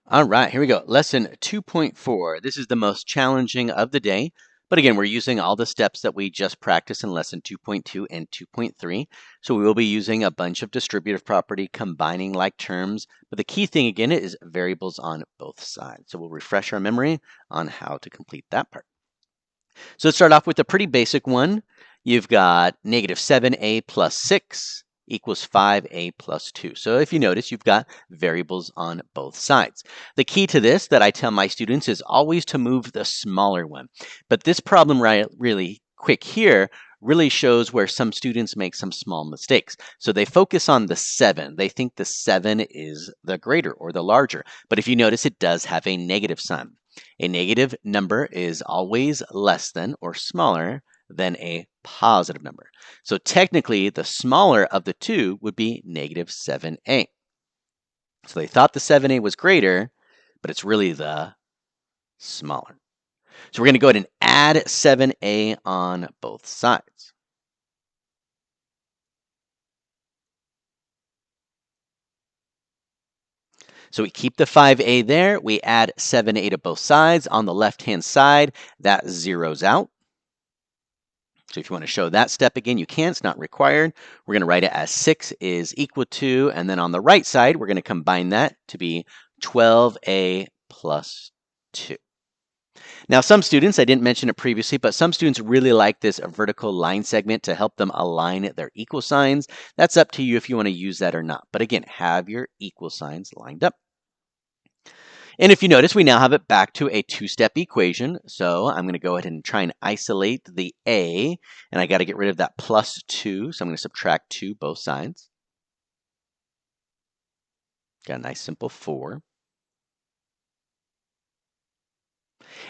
All right, here we go. Lesson 2.4. This is the most challenging of the day. But again, we're using all the steps that we just practiced in lesson 2.2 and 2.3. So we will be using a bunch of distributive property, combining like terms. But the key thing again is variables on both sides. So we'll refresh our memory on how to complete that part. So let's start off with a pretty basic one. You've got negative 7a plus 6 equals 5a plus 2. So if you notice, you've got variables on both sides. The key to this that I tell my students is always to move the smaller one. But this problem really quick here really shows where some students make some small mistakes. So they focus on the 7. They think the 7 is the greater or the larger. But if you notice, it does have a negative sign. A negative number is always less than or smaller than a positive number. So technically, the smaller of the two would be negative 7a. So they thought the 7a was greater, but it's really the smaller. So we're going to go ahead and add 7a on both sides. So we keep the 5a there. We add 7a to both sides. On the left-hand side, that zeroes out. So if you want to show that step again, you can. It's not required. We're going to write it as 6 is equal to, and then on the right side, we're going to combine that to be 12a plus 2. Now, some students, I didn't mention it previously, but some students really like this vertical line segment to help them align their equal signs. That's up to you if you want to use that or not. But again, have your equal signs lined up. And if you notice, we now have it back to a two-step equation. So I'm going to go ahead and try and isolate the a, and I got to get rid of that plus 2. So I'm going to subtract 2 both sides. Got a nice simple 4.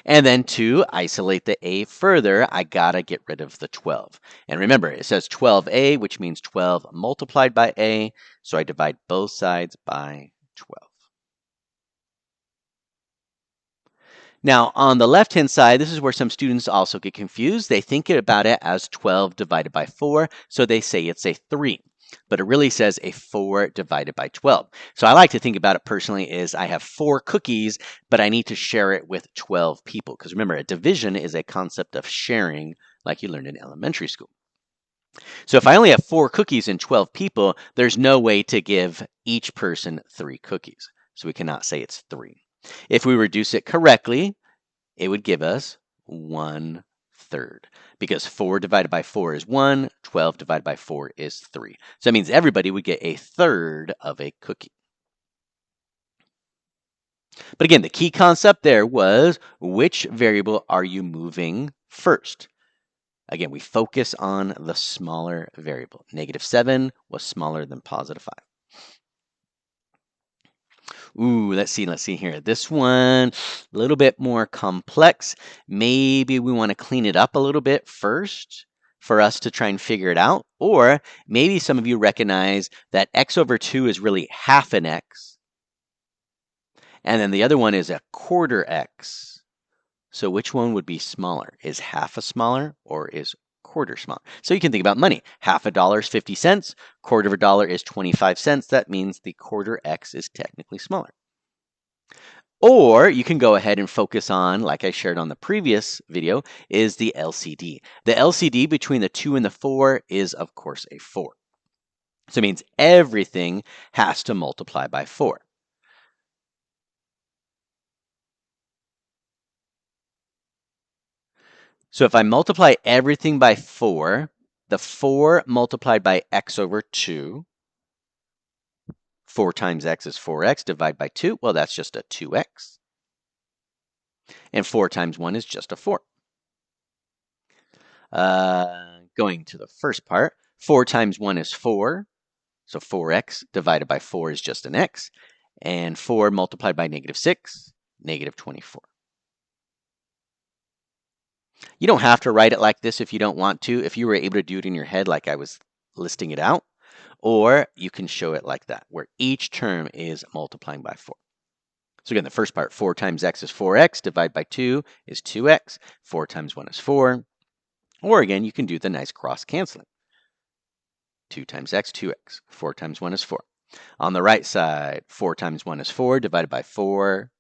And then to isolate the a further, I got to get rid of the 12. And remember, it says 12a, which means 12 multiplied by a. So I divide both sides by 12. Now, on the left-hand side, this is where some students also get confused. They think about it as 12 divided by 4, so they say it's a 3. But it really says a 4 divided by 12. So I like to think about it personally as I have 4 cookies, but I need to share it with 12 people. Because remember, a division is a concept of sharing like you learned in elementary school. So if I only have 4 cookies and 12 people, there's no way to give each person 3 cookies. So we cannot say it's 3. If we reduce it correctly, it would give us 1/3 because 4 divided by 4 is 1, 12 divided by 4 is 3. So that means everybody would get a third of a cookie. But again, the key concept there was which variable are you moving first? Again, we focus on the smaller variable. Negative 7 was smaller than positive 5. Ooh, let's see here. This one, a little bit more complex. Maybe we want to clean it up a little bit first for us to try and figure it out. Or maybe some of you recognize that x over 2 is really half an x. And then the other one is a quarter x. So which one would be smaller? Is half a smaller or is quarter smaller? So you can think about money. Half a dollar is 50 cents. Quarter of a dollar is 25 cents. That means the quarter x is technically smaller. Or you can go ahead and focus on, like I shared on the previous video, is the LCD. The LCD between the 2 and the 4 is, of course, a 4. So it means everything has to multiply by 4. So if I multiply everything by 4, the 4 multiplied by x over 2, 4 times x is 4x, divide by 2, well, that's just a 2x. And 4 times 1 is just a 4. Going to the first part, 4 times 1 is 4, so 4x divided by 4 is just an x, and 4 multiplied by negative 6, negative 24. You don't have to write it like this if you don't want to, if you were able to do it in your head like I was listing it out, or you can show it like that, where each term is multiplying by 4. So again, the first part, 4 times x is 4x, divided by 2 is 2x, 4 times 1 is 4, or again, you can do the nice cross canceling. 2 times x, 2x, 4 times 1 is 4. On the right side, 4 times 1 is 4 divided by 4.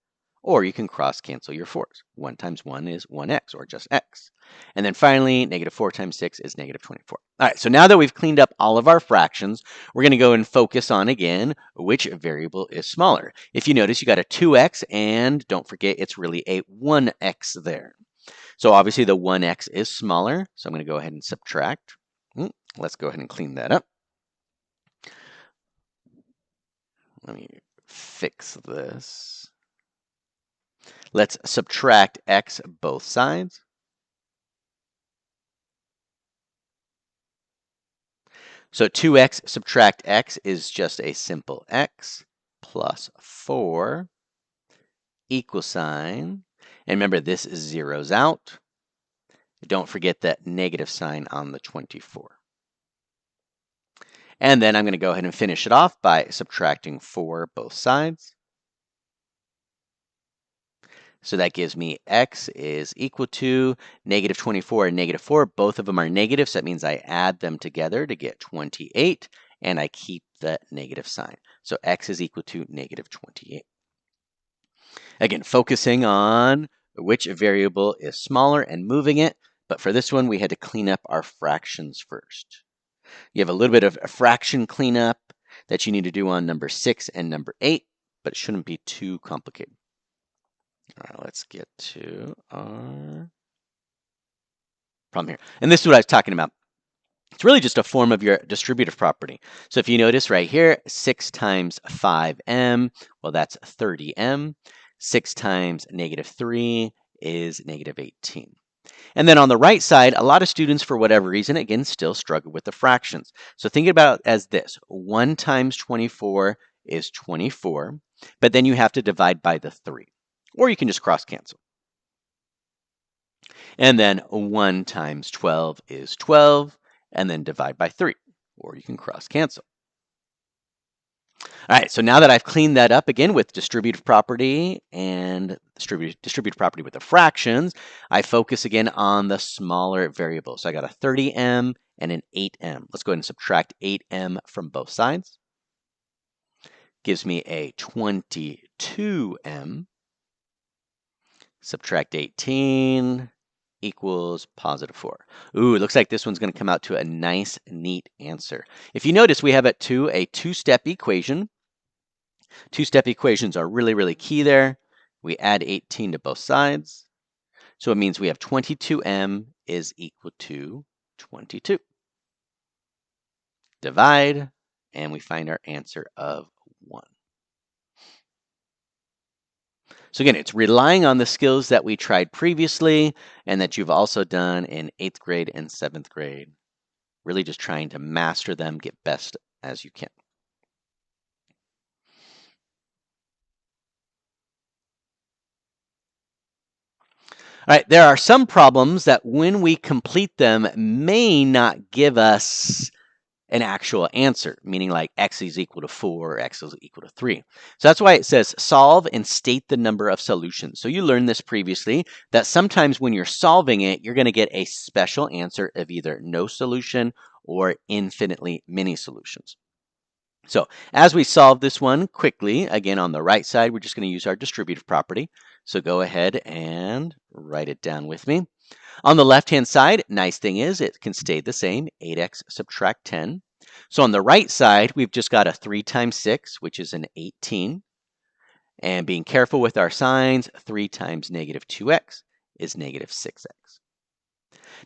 Or you can cross cancel your 4's. 1 times 1 is 1x, or just x. And then finally, negative 4 times 6 is negative 24. All right, so now that we've cleaned up all of our fractions, we're going to go and focus on, again, which variable is smaller. If you notice, you got a 2x, and don't forget, it's really a 1x there. So obviously the 1x is smaller, so I'm going to go ahead and subtract. Let's go ahead and clean that up. Let me fix this. Let's subtract x both sides. So 2x subtract x is just a simple x plus 4 equal sign. And remember, this zeroes out. Don't forget that negative sign on the 24. And then I'm going to go ahead and finish it off by subtracting 4 both sides. So that gives me x is equal to negative 24 and negative 4. Both of them are negative, so that means I add them together to get 28, and I keep the negative sign. So x is equal to negative 28. Again, focusing on which variable is smaller and moving it, but for this one, we had to clean up our fractions first. You have a little bit of a fraction cleanup that you need to do on number 6 and number 8, but it shouldn't be too complicated. All right, let's get to our problem here. And this is what I was talking about. It's really just a form of your distributive property. So if you notice right here, 6 times 5m, well, that's 30m. 6 times negative 3 is negative 18. And then on the right side, a lot of students, for whatever reason, again, still struggle with the fractions. So think about it as this. 1 times 24 is 24, but then you have to divide by the 3. Or you can just cross cancel. And then 1 times 12 is 12, and then divide by 3. Or you can cross cancel. All right, so now that I've cleaned that up again with distributive property and distributive property with the fractions, I focus again on the smaller variables. So I got a 30m and an 8m. Let's go ahead and subtract 8m from both sides. Gives me a 22m. Subtract 18 equals positive 4. Ooh, it looks like this one's going to come out to a nice, neat answer. If you notice, we have it to a two-step equation. Two-step equations are really, really key there. We add 18 to both sides. So it means we have 22m is equal to 22. Divide, and we find our answer of 1. So again, it's relying on the skills that we tried previously and that you've also done in 8th grade and 7th grade. Really just trying to master them, get best as you can. All right, there are some problems that when we complete them may not give us an actual answer, meaning like x is equal to 4 or x is equal to 3. So that's why it says solve and state the number of solutions. So you learned this previously, that sometimes when you're solving it, you're going to get a special answer of either no solution or infinitely many solutions. So as we solve this one quickly, again on the right side, we're just going to use our distributive property. So go ahead and write it down with me. On the left-hand side, nice thing is it can stay the same, 8x subtract 10. So on the right side, we've just got a 3 times 6, which is an 18. And being careful with our signs, 3 times negative 2x is negative 6x.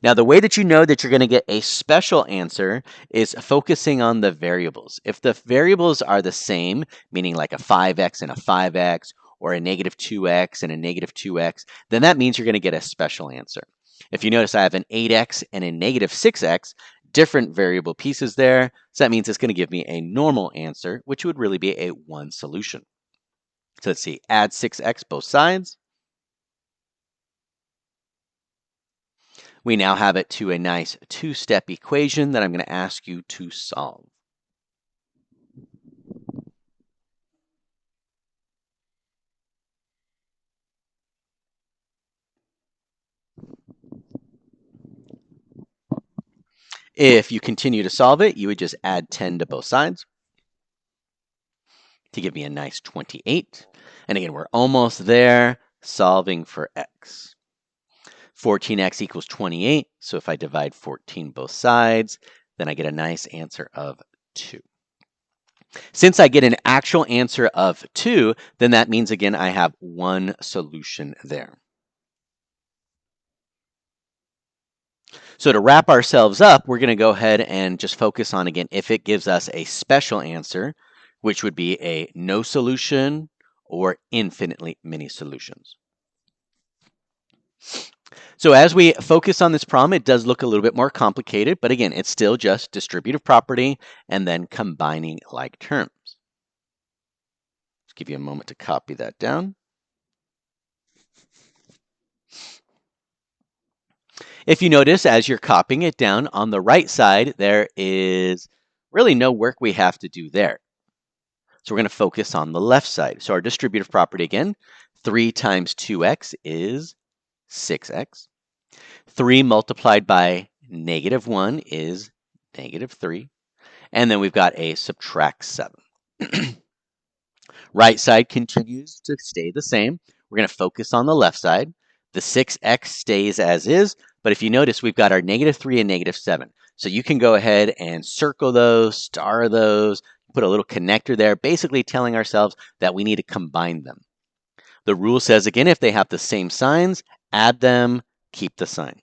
Now, the way that you know that you're going to get a special answer is focusing on the variables. If the variables are the same, meaning like a 5x and a 5x, or a negative 2x and a negative 2x, then that means you're going to get a special answer. If you notice, I have an 8x and a negative 6x, different variable pieces there. So that means it's going to give me a normal answer, which would really be a 1 solution. So let's see, add 6x both sides. We now have it to a nice two-step equation that I'm going to ask you to solve. If you continue to solve it, you would just add 10 to both sides. to give me a nice 28. And again, we're almost there, solving for x. 14x equals 28, so if I divide 14 both sides, then I get a nice answer of 2. Since I get an actual answer of 2, then that means, again, I have one solution there. So to wrap ourselves up, we're going to go ahead and just focus on, again, if it gives us a special answer, which would be a no solution or infinitely many solutions. So as we focus on this problem, it does look a little bit more complicated, but again, it's still just distributive property and then combining like terms. Let's give you a moment to copy that down. If you notice, as you're copying it down on the right side, there is really no work we have to do there. So we're going to focus on the left side. So our distributive property again, 3 times 2x is 6x. 3 multiplied by -1 is -3. And then we've got a subtract 7. Right side continues to stay the same. We're going to focus on the left side. The 6x stays as is, but if you notice, we've got our -3 and -7. So you can go ahead and circle those, star those, put a little connector there, basically telling ourselves that we need to combine them. The rule says, again, if they have the same signs, add them, keep the sign.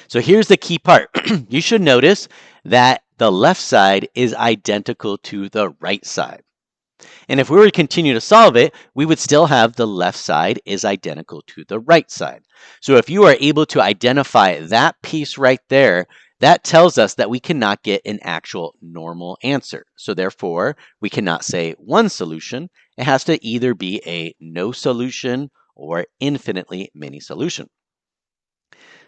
So here's the key part. You should notice that the left side is identical to the right side. And if we were to continue to solve it, we would still have the left side is identical to the right side. So if you are able to identify that piece right there, that tells us that we cannot get an actual normal answer. So therefore, we cannot say one solution. It has to either be a no solution or infinitely many solution.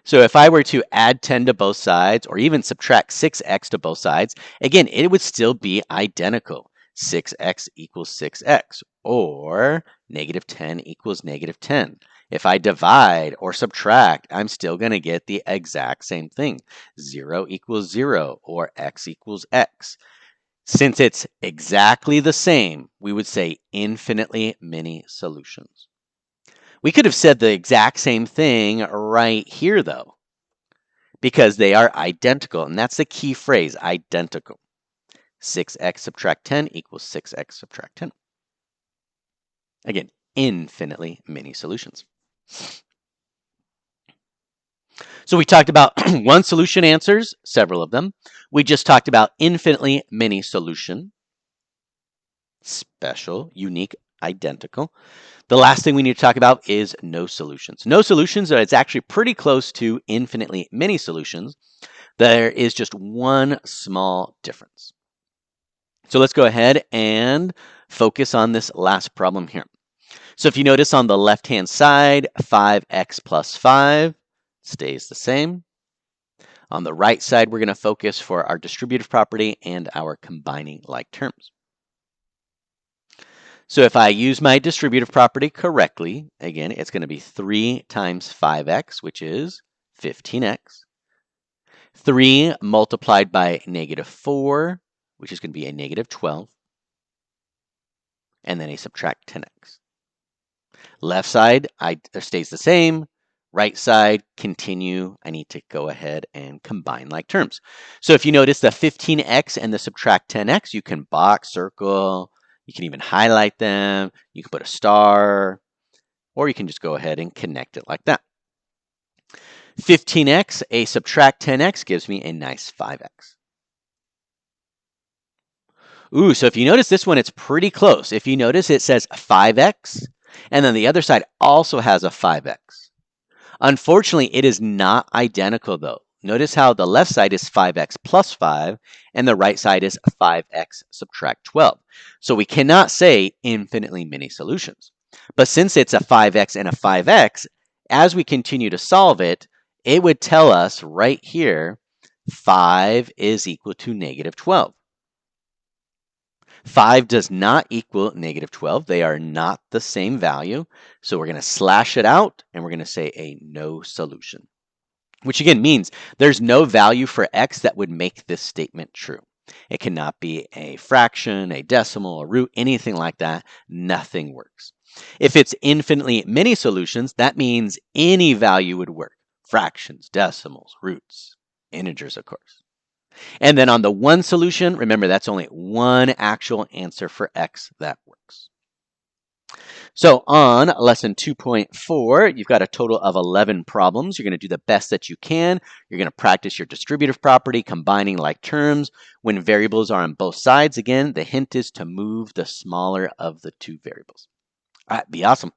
So if I were to add 10 to both sides or even subtract 6x to both sides, again, it would still be identical. 6x equals 6x, or -10 equals -10. If I divide or subtract, I'm still going to get the exact same thing. 0 equals 0, or x equals x. Since it's exactly the same, we would say infinitely many solutions. We could have said the exact same thing right here, though, because they are identical, and that's the key phrase, identical. 6x subtract 10 equals 6x subtract 10. Again, infinitely many solutions. So we talked about one solution answers, several of them. We just talked about infinitely many solution, special, unique, identical. The last thing we need to talk about is no solutions. No solutions, it's actually pretty close to infinitely many solutions. There is just one small difference. So let's go ahead and focus on this last problem here. So if you notice on the left-hand side, 5x plus 5 stays the same. On the right side, we're going to focus for our distributive property and our combining like terms. So if I use my distributive property correctly, again, it's going to be 3 times 5x, which is 15x. 3 multiplied by -4, which is going to be a -12. And then a subtract 10x. Left side stays the same. Right side, continue. I need to go ahead and combine like terms. So if you notice the 15x and the subtract 10x, you can box, circle, you can even highlight them, you can put a star, or you can just go ahead and connect it like that. 15x, a subtract 10x gives me a nice 5x. Ooh, so if you notice this one, it's pretty close. If you notice, it says 5x, and then the other side also has a 5x. Unfortunately, it is not identical, though. Notice how the left side is 5x plus 5, and the right side is 5x subtract 12. So we cannot say infinitely many solutions. But since it's a 5x and a 5x, as we continue to solve it, it would tell us right here, 5 is equal to -12. 5 does not equal -12. They are not the same value. So we're going to slash it out, and we're going to say a no solution, which again means there's no value for x that would make this statement true. It cannot be a fraction, a decimal, a root, anything like that. Nothing works. If it's infinitely many solutions, that means any value would work. Fractions, decimals, roots, integers, of course. And then on the one solution, remember that's only one actual answer for x that works. So on lesson 2.4, you've got a total of 11 problems. You're going to do the best that you can. You're going to practice your distributive property, combining like terms when variables are on both sides. Again, the hint is to move the smaller of the two variables. All right, be awesome.